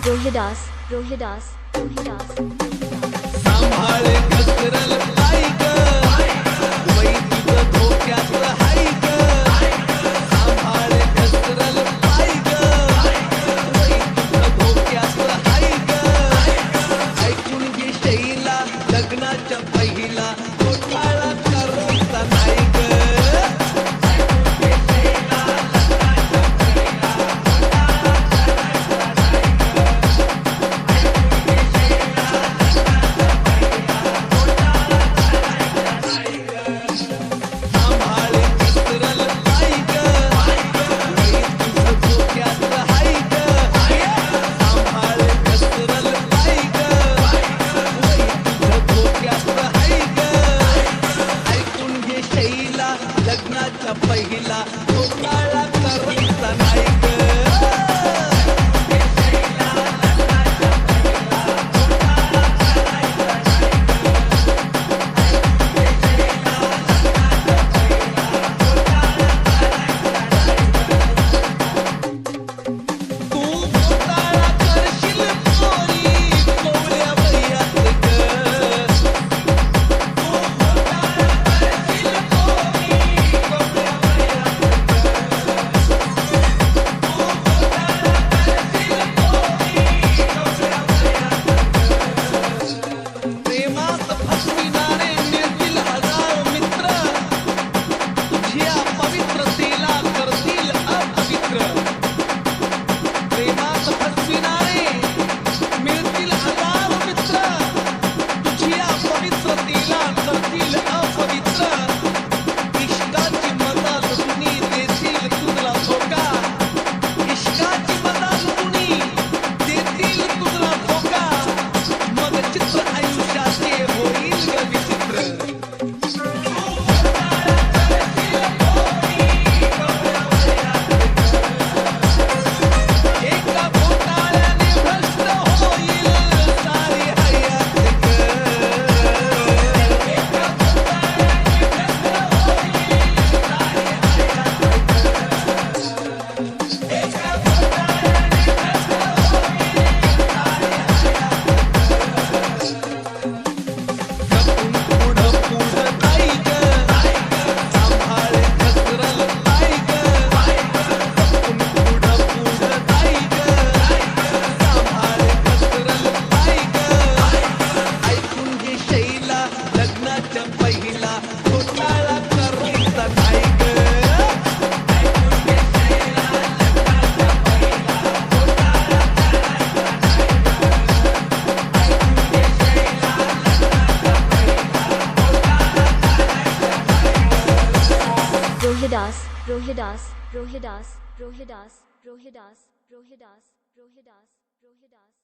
रोहिदास रोहिदास रोहिदास सांभाळे कसरल बाई ग वै तुझं धोक्यात हाय ग सांभाळे कसरल बाई ग वै तुझं धोक्यात हाय ग ऐकून घे शैला लग्नाच्या पहिला घोटाळा करायचा नाही ग सांभाळे कसरल बाई ग वै तुझं धोक्यात हाय ग सांभाळे कसरल बाई ग वै तुझं धोक्यात हाय ग ऐकून घे शैला लग्नाच्या पहिला घोटाळा करायचा नाही ग तू घोटाळा करशील पोरी कोवळ्या वयात ग तू घोटाळा करशील पोरी कोवळ्या वयात तू घोटाळा करशील पोरी कोवळ्या वयात प्रेमात फसविणारे मिळतील हजार मित्र तुझ्या पवित्रतेला करतील अपवित्र प्रेमात फसविणारे मिळतील हजार मित्र तुझ्या पवित्रतेला करतील अपवित्र इश्काची मदत कुणी देतील तुझला धोका इश्काची मदत कुणी देतील तुझला धोका मग चित्र आयुष्याचे होईल ग विचित्र एका घोटाळ्याने भ्रष्ट होईल सारी हयात ग एका घोटाळ्याने भ्रष्ट होईल सारी हयात एका घोटाळ्याने भ्रष्ट होईल सारी हयात जपून पुढं जाई ग सांभाळे कसरल बाई ग जपून पुढं जाई ग सांभाळे कसरल बाई ग ऐकून घे शैला लग्नाच्या पहिला घोटाळा करायचा नाही ग ऐकून घे शैला लग्नाच्या पहिला घोटाळा करायचा नाही ग ऐकून घे शैला लग्नाच्या पहिला घोटाळा रोहिदास रोहिदास रोहिदास रोहिदास रोहिदास रोहिदास रोहिदास रोहिदास